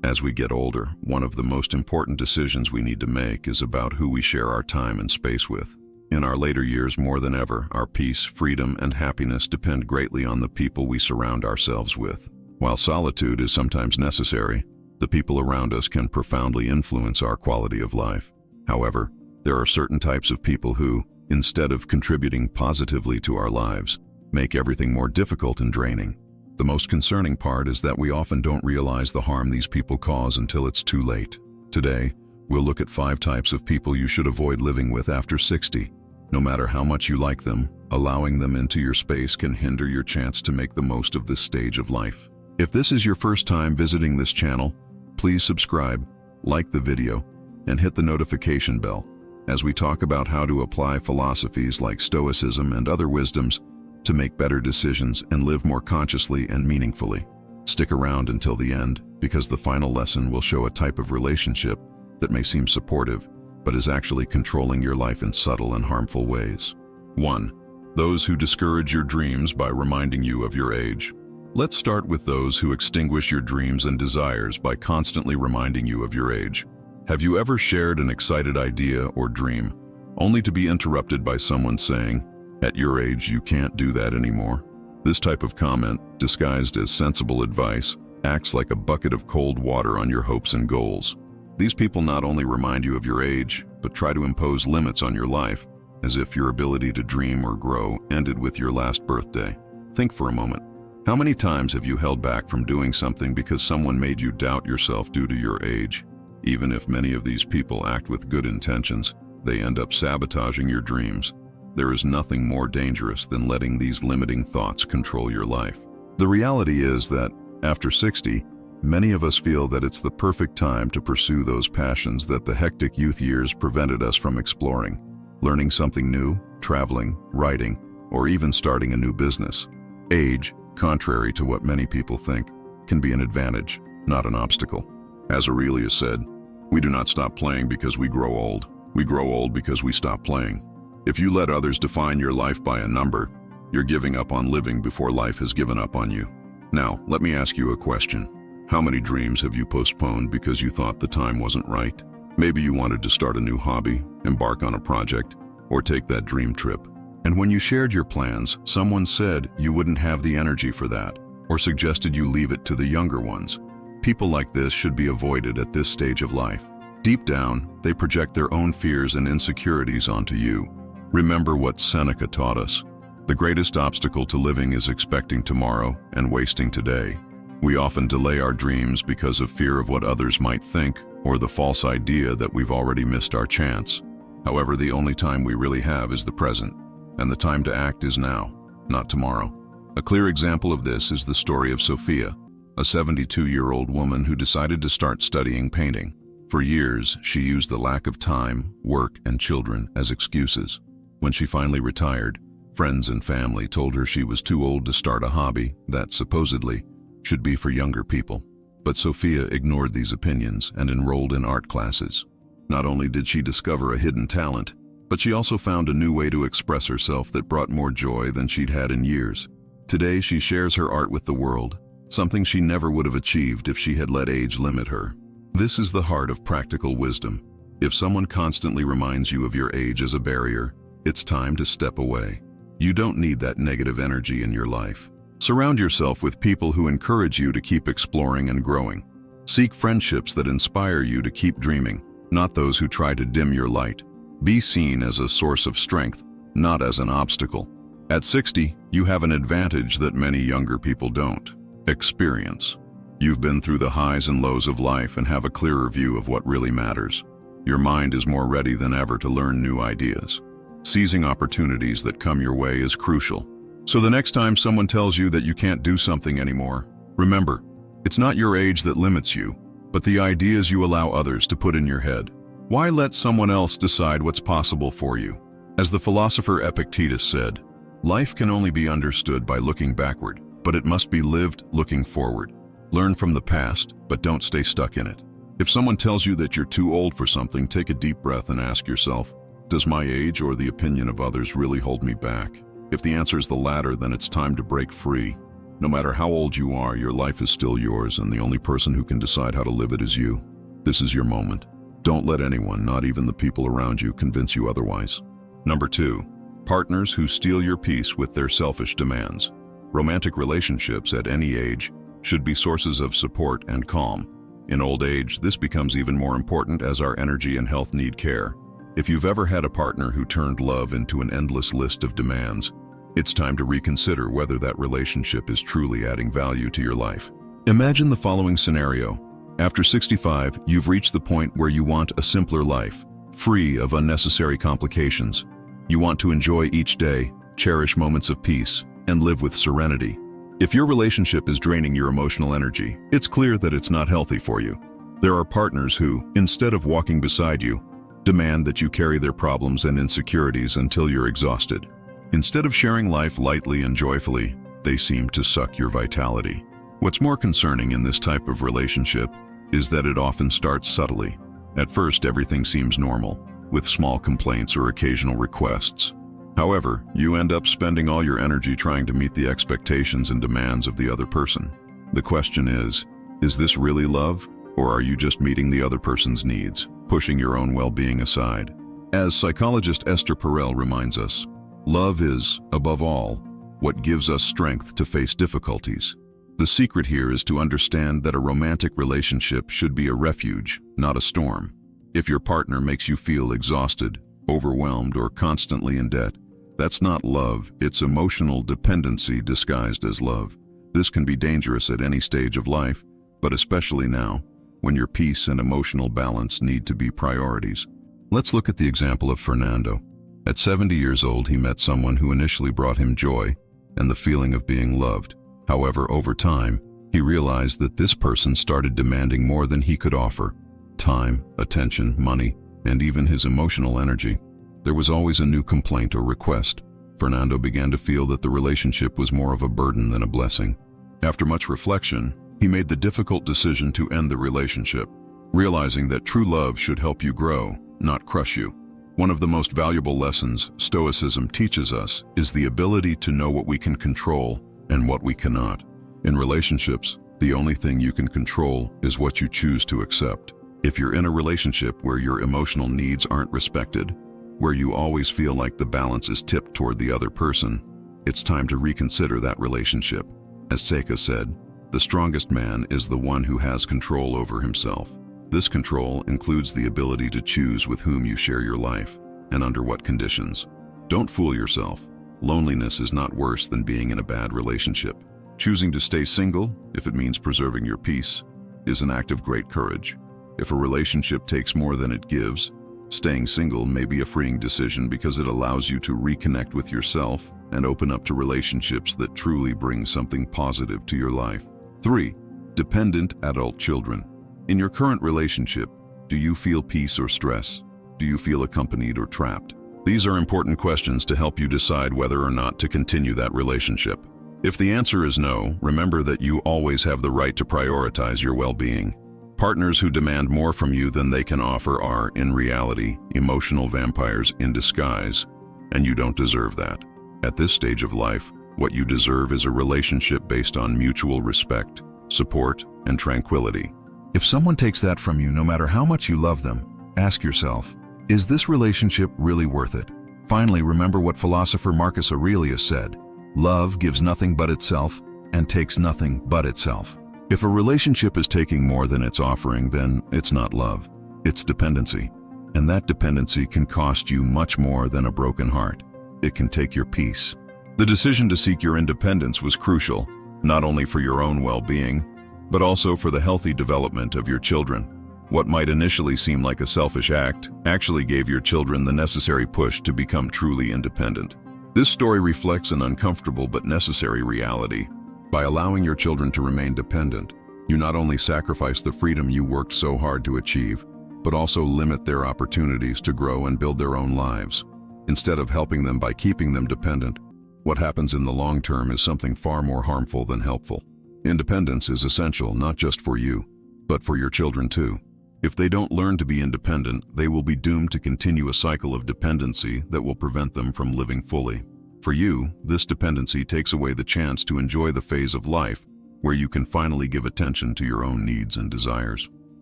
As we get older, one of the most important decisions we need to make is about who we share our time and space with. In our later years, more than ever, our peace, freedom, and happiness depend greatly on the people we surround ourselves with. While solitude is sometimes necessary, the people around us can profoundly influence our quality of life. However, there are certain types of people who, instead of contributing positively to our lives, make everything more difficult and draining. The most concerning part is that we often don't realize the harm these people cause until it's too late. Today, we'll look at 5 types of people you should avoid living with after 60. No matter how much you like them, allowing them into your space can hinder your chance to make the most of this stage of life. If this is your first time visiting this channel, please subscribe, like the video, and hit the notification bell as we talk about how to apply philosophies like Stoicism and other wisdoms to make better decisions and live more consciously and meaningfully. Stick around until the end, because the final lesson will show a type of relationship that may seem supportive, but is actually controlling your life in subtle and harmful ways. 1. Those who discourage your dreams by reminding you of your age. Let's start with those who extinguish your dreams and desires by constantly reminding you of your age. Have you ever shared an excited idea or dream, only to be interrupted by someone saying, "At your age, you can't do that anymore"? This type of comment, disguised as sensible advice, acts like a bucket of cold water on your hopes and goals. These people not only remind you of your age, but try to impose limits on your life, as if your ability to dream or grow ended with your last birthday. Think for a moment. How many times have you held back from doing something because someone made you doubt yourself due to your age? Even if many of these people act with good intentions, they end up sabotaging your dreams. There is nothing more dangerous than letting these limiting thoughts control your life. The reality is that, after 60, many of us feel that it's the perfect time to pursue those passions that the hectic youth years prevented us from exploring. Learning something new, traveling, writing, or even starting a new business. Age, contrary to what many people think, can be an advantage, not an obstacle. As Aurelius said, "We do not stop playing because we grow old. We grow old because we stop playing." If you let others define your life by a number, you're giving up on living before life has given up on you. Now, let me ask you a question. How many dreams have you postponed because you thought the time wasn't right? Maybe you wanted to start a new hobby, embark on a project, or take that dream trip. And when you shared your plans, someone said you wouldn't have the energy for that, or suggested you leave it to the younger ones. People like this should be avoided at this stage of life. Deep down, they project their own fears and insecurities onto you. Remember what Seneca taught us. The greatest obstacle to living is expecting tomorrow and wasting today. We often delay our dreams because of fear of what others might think, or the false idea that we've already missed our chance. However, the only time we really have is the present, and the time to act is now, not tomorrow. A clear example of this is the story of Sophia, a 72-year-old woman who decided to start studying painting. For years, she used the lack of time, work, and children as excuses. When she finally retired, friends and family told her she was too old to start a hobby that, supposedly, should be for younger people. But Sophia ignored these opinions and enrolled in art classes. Not only did she discover a hidden talent, but she also found a new way to express herself that brought more joy than she'd had in years. Today, she shares her art with the world, something she never would have achieved if she had let age limit her. This is the heart of practical wisdom. If someone constantly reminds you of your age as a barrier, it's time to step away. You don't need that negative energy in your life. Surround yourself with people who encourage you to keep exploring and growing. Seek friendships that inspire you to keep dreaming, not those who try to dim your light. Be seen as a source of strength, not as an obstacle. At 60, you have an advantage that many younger people don't: experience. You've been through the highs and lows of life and have a clearer view of what really matters. Your mind is more ready than ever to learn new ideas. Seizing opportunities that come your way is crucial. So the next time someone tells you that you can't do something anymore, remember, it's not your age that limits you, but the ideas you allow others to put in your head. Why let someone else decide what's possible for you? As the philosopher Epictetus said, life can only be understood by looking backward, but it must be lived looking forward. Learn from the past, but don't stay stuck in it. If someone tells you that you're too old for something, take a deep breath and ask yourself, does my age or the opinion of others really hold me back? If the answer is the latter, then it's time to break free. No matter how old you are, your life is still yours, and the only person who can decide how to live it is you. This is your moment. Don't let anyone, not even the people around you, convince you otherwise. Number 2, partners who steal your peace with their selfish demands. Romantic relationships at any age should be sources of support and calm. In old age, this becomes even more important as our energy and health need care. If you've ever had a partner who turned love into an endless list of demands, it's time to reconsider whether that relationship is truly adding value to your life. Imagine the following scenario. After 65, you've reached the point where you want a simpler life, free of unnecessary complications. You want to enjoy each day, cherish moments of peace, and live with serenity. If your relationship is draining your emotional energy, it's clear that it's not healthy for you. There are partners who, instead of walking beside you, demand that you carry their problems and insecurities until you're exhausted. Instead of sharing life lightly and joyfully, they seem to suck your vitality. What's more concerning in this type of relationship is that it often starts subtly. At first, everything seems normal, with small complaints or occasional requests. However, you end up spending all your energy trying to meet the expectations and demands of the other person. The question is this really love, or are you just meeting the other person's needs, pushing your own well-being aside? As psychologist Esther Perel reminds us, love is, above all, what gives us strength to face difficulties. The secret here is to understand that a romantic relationship should be a refuge, not a storm. If your partner makes you feel exhausted, overwhelmed, or constantly in debt, that's not love, it's emotional dependency disguised as love. This can be dangerous at any stage of life, but especially now, when your peace and emotional balance need to be priorities. Let's look at the example of Fernando. At 70 years old, he met someone who initially brought him joy and the feeling of being loved. However, over time, he realized that this person started demanding more than he could offer: time, attention, money, and even his emotional energy. There was always a new complaint or request. Fernando began to feel that the relationship was more of a burden than a blessing. After much reflection, he made the difficult decision to end the relationship, realizing that true love should help you grow, not crush you. One of the most valuable lessons Stoicism teaches us is the ability to know what we can control and what we cannot. In relationships, the only thing you can control is what you choose to accept. If you're in a relationship where your emotional needs aren't respected, where you always feel like the balance is tipped toward the other person, it's time to reconsider that relationship. As Seneca said, the strongest man is the one who has control over himself. This control includes the ability to choose with whom you share your life and under what conditions. Don't fool yourself. Loneliness is not worse than being in a bad relationship. Choosing to stay single, if it means preserving your peace, is an act of great courage. If a relationship takes more than it gives, staying single may be a freeing decision because it allows you to reconnect with yourself and open up to relationships that truly bring something positive to your life. 3. Dependent adult children. In your current relationship, do you feel peace or stress? Do you feel accompanied or trapped? These are important questions to help you decide whether or not to continue that relationship. If the answer is no, remember that you always have the right to prioritize your well-being. Partners who demand more from you than they can offer are, in reality, emotional vampires in disguise, and you don't deserve that. At this stage of life, what you deserve is a relationship based on mutual respect, support, and tranquility. If someone takes that from you, no matter how much you love them, ask yourself, is this relationship really worth it? Finally, remember what philosopher Marcus Aurelius said: love gives nothing but itself and takes nothing but itself. If a relationship is taking more than it's offering, then it's not love, it's dependency. And that dependency can cost you much more than a broken heart. It can take your peace. The decision to seek your independence was crucial, not only for your own well-being, but also for the healthy development of your children. What might initially seem like a selfish act actually gave your children the necessary push to become truly independent. This story reflects an uncomfortable but necessary reality. By allowing your children to remain dependent, you not only sacrifice the freedom you worked so hard to achieve, but also limit their opportunities to grow and build their own lives. Instead of helping them by keeping them dependent, what happens in the long term is something far more harmful than helpful. Independence is essential not just for you, but for your children too. If they don't learn to be independent, they will be doomed to continue a cycle of dependency that will prevent them from living fully. For you, this dependency takes away the chance to enjoy the phase of life where you can finally give attention to your own needs and desires.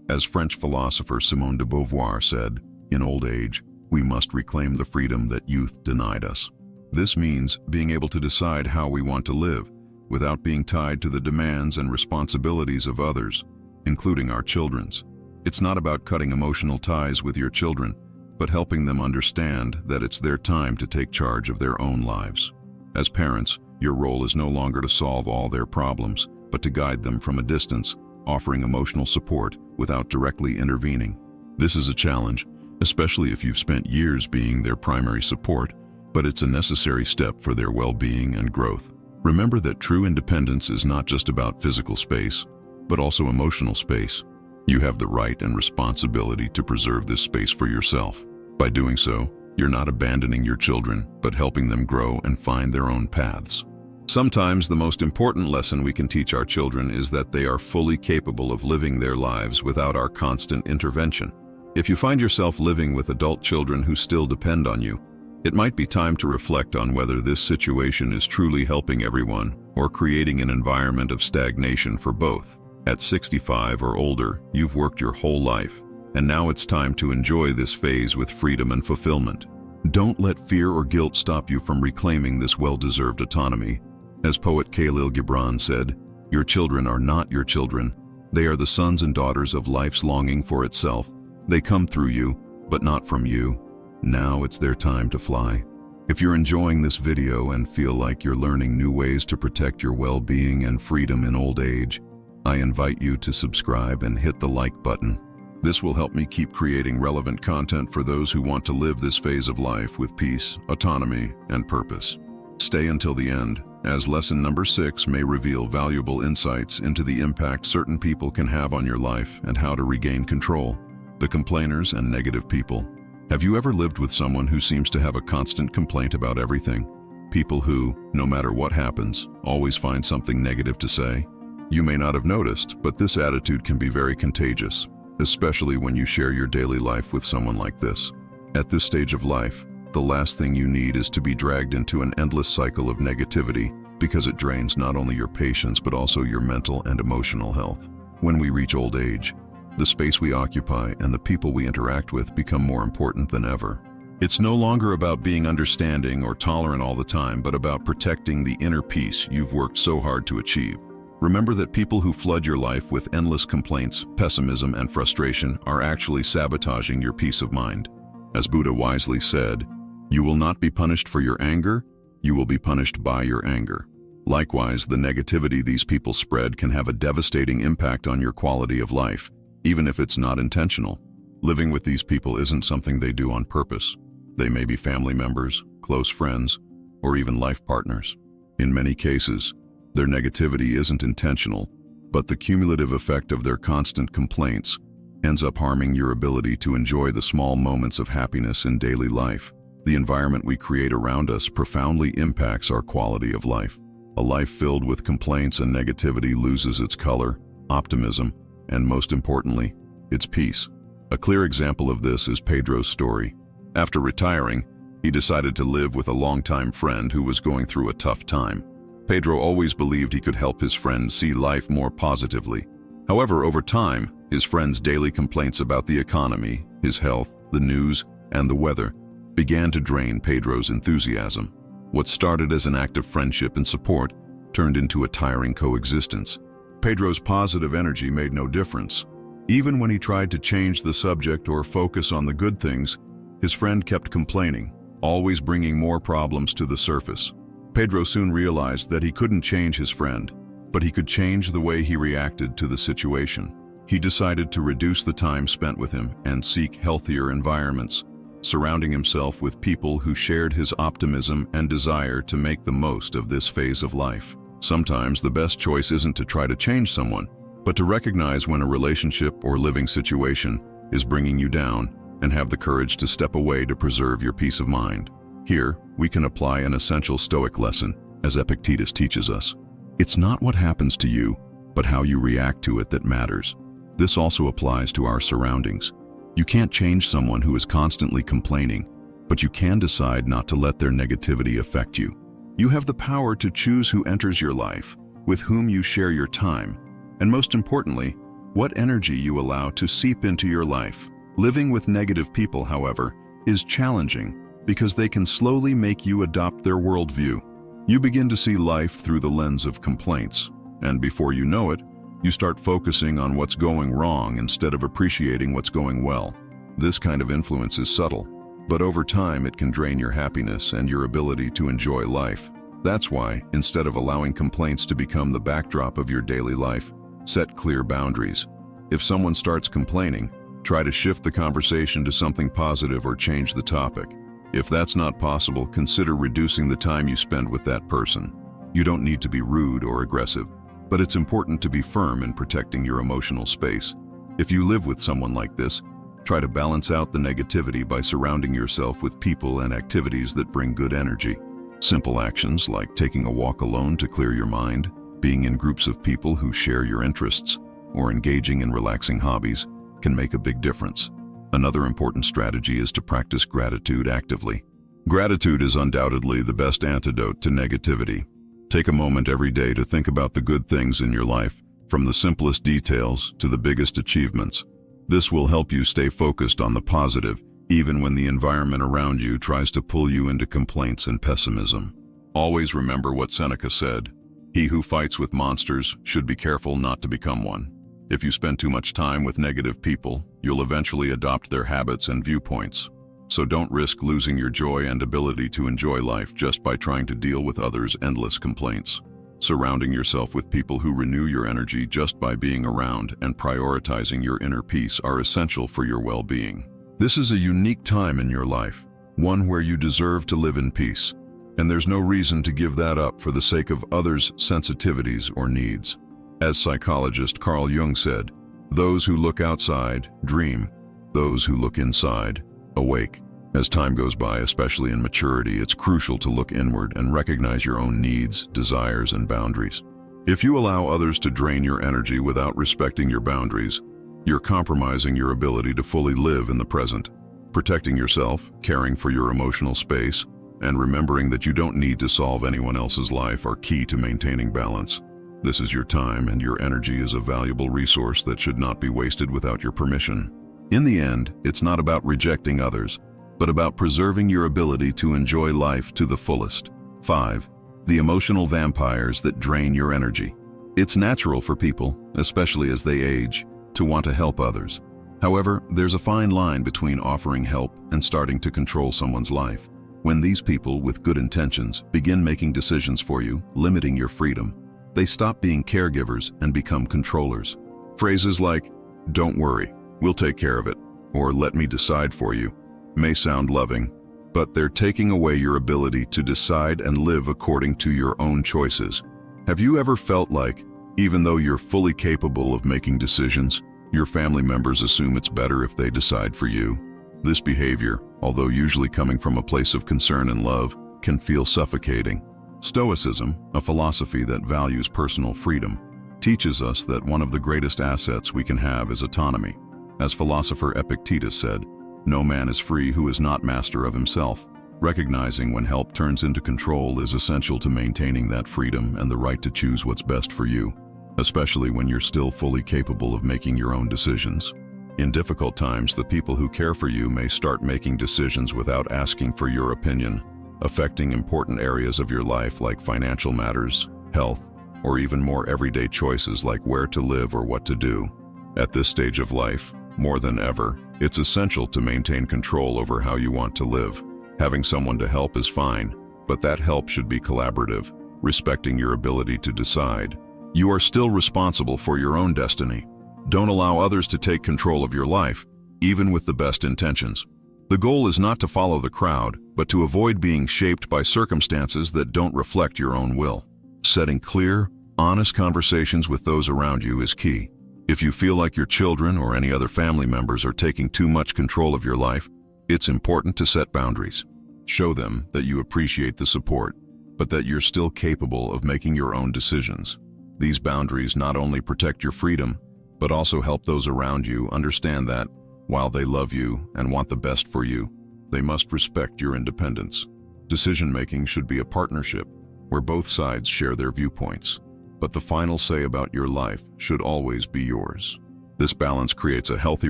As French philosopher Simone de Beauvoir said, "In old age, we must reclaim the freedom that youth denied us." This means being able to decide how we want to live, without being tied to the demands and responsibilities of others, including our children's. It's not about cutting emotional ties with your children, but helping them understand that it's their time to take charge of their own lives. As parents, your role is no longer to solve all their problems, but to guide them from a distance, offering emotional support without directly intervening. This is a challenge, especially if you've spent years being their primary support, but it's a necessary step for their well-being and growth. Remember that true independence is not just about physical space, but also emotional space. You have the right and responsibility to preserve this space for yourself. By doing so, you're not abandoning your children, but helping them grow and find their own paths. Sometimes the most important lesson we can teach our children is that they are fully capable of living their lives without our constant intervention. If you find yourself living with adult children who still depend on you, it might be time to reflect on whether this situation is truly helping everyone or creating an environment of stagnation for both. At 65 or older, you've worked your whole life, and now it's time to enjoy this phase with freedom and fulfillment. Don't let fear or guilt stop you from reclaiming this well-deserved autonomy. As poet Khalil Gibran said, "Your children are not your children. They are the sons and daughters of life's longing for itself. They come through you, but not from you. Now it's their time to fly." If you're enjoying this video and feel like you're learning new ways to protect your well-being and freedom in old age, I invite you to subscribe and hit the like button. This will help me keep creating relevant content for those who want to live this phase of life with peace, autonomy, and purpose. Stay until the end, as lesson number 6 may reveal valuable insights into the impact certain people can have on your life and how to regain control. The complainers and negative people. Have you ever lived with someone who seems to have a constant complaint about everything? People who, no matter what happens, always find something negative to say? You may not have noticed, but this attitude can be very contagious, especially when you share your daily life with someone like this. At this stage of life, the last thing you need is to be dragged into an endless cycle of negativity, because it drains not only your patience but also your mental and emotional health. When we reach old age, the space we occupy and the people we interact with become more important than ever. It's no longer about being understanding or tolerant all the time, but about protecting the inner peace you've worked so hard to achieve. Remember that people who flood your life with endless complaints, pessimism, and frustration are actually sabotaging your peace of mind. As Buddha wisely said, "You will not be punished for your anger, you will be punished by your anger." Likewise, the negativity these people spread can have a devastating impact on your quality of life, even if it's not intentional. Living with these people isn't something they do on purpose. They may be family members, close friends, or even life partners. In many cases, their negativity isn't intentional, but the cumulative effect of their constant complaints ends up harming your ability to enjoy the small moments of happiness in daily life. The environment we create around us profoundly impacts our quality of life. A life filled with complaints and negativity loses its color, optimism, and most importantly, its peace. A clear example of this is Pedro's story. After retiring, he decided to live with a longtime friend who was going through a tough time. Pedro always believed he could help his friend see life more positively. However, over time, his friend's daily complaints about the economy, his health, the news, and the weather began to drain Pedro's enthusiasm. What started as an act of friendship and support turned into a tiring coexistence. Pedro's positive energy made no difference. Even when he tried to change the subject or focus on the good things, his friend kept complaining, always bringing more problems to the surface. Pedro soon realized that he couldn't change his friend, but he could change the way he reacted to the situation. He decided to reduce the time spent with him and seek healthier environments, surrounding himself with people who shared his optimism and desire to make the most of this phase of life. Sometimes the best choice isn't to try to change someone, but to recognize when a relationship or living situation is bringing you down and have the courage to step away to preserve your peace of mind. Here, we can apply an essential Stoic lesson, as Epictetus teaches us. It's not what happens to you, but how you react to it that matters. This also applies to our surroundings. You can't change someone who is constantly complaining, but you can decide not to let their negativity affect you. You have the power to choose who enters your life, with whom you share your time, and most importantly, what energy you allow to seep into your life. Living with negative people, however, is challenging because they can slowly make you adopt their worldview. You begin to see life through the lens of complaints, and before you know it, you start focusing on what's going wrong instead of appreciating what's going well. This kind of influence is subtle, but over time it can drain your happiness and your ability to enjoy life. That's why, instead of allowing complaints to become the backdrop of your daily life, set clear boundaries. If someone starts complaining, try to shift the conversation to something positive or change the topic. If that's not possible, consider reducing the time you spend with that person. You don't need to be rude or aggressive, but it's important to be firm in protecting your emotional space. If you live with someone like this, try to balance out the negativity by surrounding yourself with people and activities that bring good energy. Simple actions like taking a walk alone to clear your mind, being in groups of people who share your interests, or engaging in relaxing hobbies can make a big difference. Another important strategy is to practice gratitude actively. Gratitude is undoubtedly the best antidote to negativity. Take a moment every day to think about the good things in your life, from the simplest details to the biggest achievements. This will help you stay focused on the positive, even when the environment around you tries to pull you into complaints and pessimism. Always remember what Seneca said: "He who fights with monsters should be careful not to become one." If you spend too much time with negative people, you'll eventually adopt their habits and viewpoints. So don't risk losing your joy and ability to enjoy life just by trying to deal with others' endless complaints. Surrounding yourself with people who renew your energy just by being around and prioritizing your inner peace are essential for your well-being. This is a unique time in your life, one where you deserve to live in peace, and there's no reason to give that up for the sake of others' sensitivities or needs. As psychologist Carl Jung said, "Those who look outside dream, those who look inside awake." As time goes by, especially in maturity, it's crucial to look inward and recognize your own needs, desires, and boundaries. If you allow others to drain your energy without respecting your boundaries, you're compromising your ability to fully live in the present. Protecting yourself, caring for your emotional space, and remembering that you don't need to solve anyone else's life are key to maintaining balance. This is your time, and your energy is a valuable resource that should not be wasted without your permission. In the end, it's not about rejecting others, but about preserving your ability to enjoy life to the fullest. 5. The emotional vampires that drain your energy. It's natural for people, especially as they age, to want to help others. However, there's a fine line between offering help and starting to control someone's life. When these people with good intentions begin making decisions for you, limiting your freedom, they stop being caregivers and become controllers. Phrases like, "Don't worry, we'll take care of it," or "Let me decide for you," may sound loving, but they're taking away your ability to decide and live according to your own choices. Have you ever felt like, even though you're fully capable of making decisions, your family members assume it's better if they decide for you? This behavior, although usually coming from a place of concern and love, can feel suffocating. Stoicism, a philosophy that values personal freedom, teaches us that one of the greatest assets we can have is autonomy. As philosopher Epictetus said, "No man is free who is not master of himself." Recognizing when help turns into control is essential to maintaining that freedom and the right to choose what's best for you, especially when you're still fully capable of making your own decisions. In difficult times, the people who care for you may start making decisions without asking for your opinion, affecting important areas of your life like financial matters, health, or even more everyday choices like where to live or what to do. At this stage of life, more than ever, it's essential to maintain control over how you want to live. Having someone to help is fine, but that help should be collaborative, respecting your ability to decide. You are still responsible for your own destiny. Don't allow others to take control of your life, even with the best intentions. The goal is not to follow the crowd, but to avoid being shaped by circumstances that don't reflect your own will. Setting clear, honest conversations with those around you is key. If you feel like your children or any other family members are taking too much control of your life, it's important to set boundaries. Show them that you appreciate the support, but that you're still capable of making your own decisions. These boundaries not only protect your freedom, but also help those around you understand that, while they love you and want the best for you, they must respect your independence. Decision-making should be a partnership, where both sides share their viewpoints. But the final say about your life should always be yours. This balance creates a healthy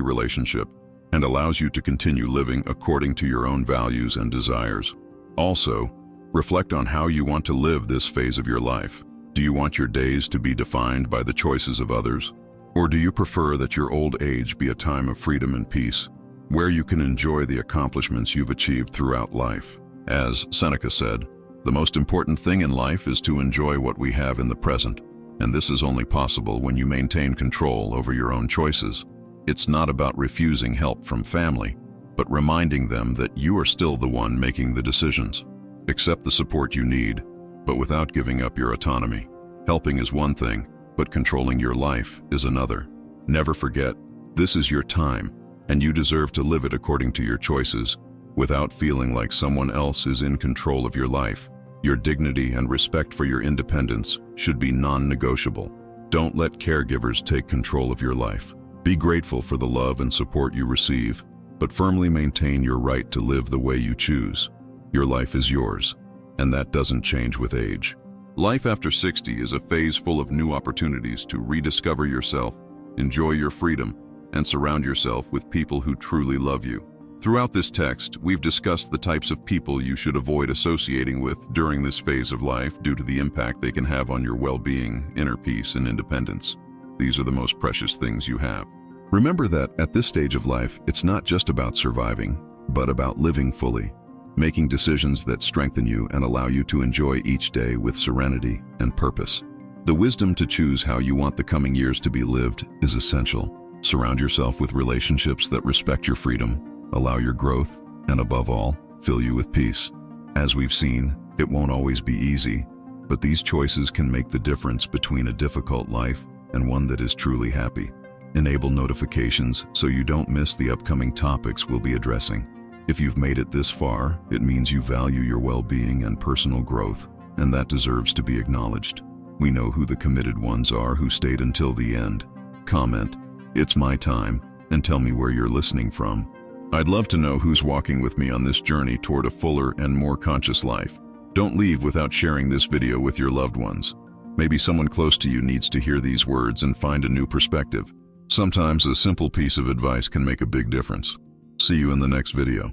relationship and allows you to continue living according to your own values and desires. Also, reflect on how you want to live this phase of your life. Do you want your days to be defined by the choices of others? Or do you prefer that your old age be a time of freedom and peace, where you can enjoy the accomplishments you've achieved throughout life? As Seneca said, the most important thing in life is to enjoy what we have in the present, and this is only possible when you maintain control over your own choices. It's not about refusing help from family, but reminding them that you are still the one making the decisions. Accept the support you need, but without giving up your autonomy. Helping is one thing, but controlling your life is another. Never forget, this is your time, and you deserve to live it according to your choices, without feeling like someone else is in control of your life. Your dignity and respect for your independence should be non-negotiable. Don't let caregivers take control of your life. Be grateful for the love and support you receive, but firmly maintain your right to live the way you choose. Your life is yours, and that doesn't change with age. Life after 60 is a phase full of new opportunities to rediscover yourself, enjoy your freedom, and surround yourself with people who truly love you. Throughout this text, we've discussed the types of people you should avoid associating with during this phase of life due to the impact they can have on your well-being, inner peace, and independence. These are the most precious things you have. Remember that at this stage of life, it's not just about surviving, but about living fully, making decisions that strengthen you and allow you to enjoy each day with serenity and purpose. The wisdom to choose how you want the coming years to be lived is essential. Surround yourself with relationships that respect your freedom, allow your growth, and above all, fill you with peace. As we've seen, it won't always be easy, but these choices can make the difference between a difficult life and one that is truly happy. Enable notifications so you don't miss the upcoming topics we'll be addressing. If you've made it this far, it means you value your well-being and personal growth, and that deserves to be acknowledged. We know who the committed ones are who stayed until the end. Comment, "It's my time," and tell me where you're listening from. I'd love to know who's walking with me on this journey toward a fuller and more conscious life. Don't leave without sharing this video with your loved ones. Maybe someone close to you needs to hear these words and find a new perspective. Sometimes a simple piece of advice can make a big difference. See you in the next video.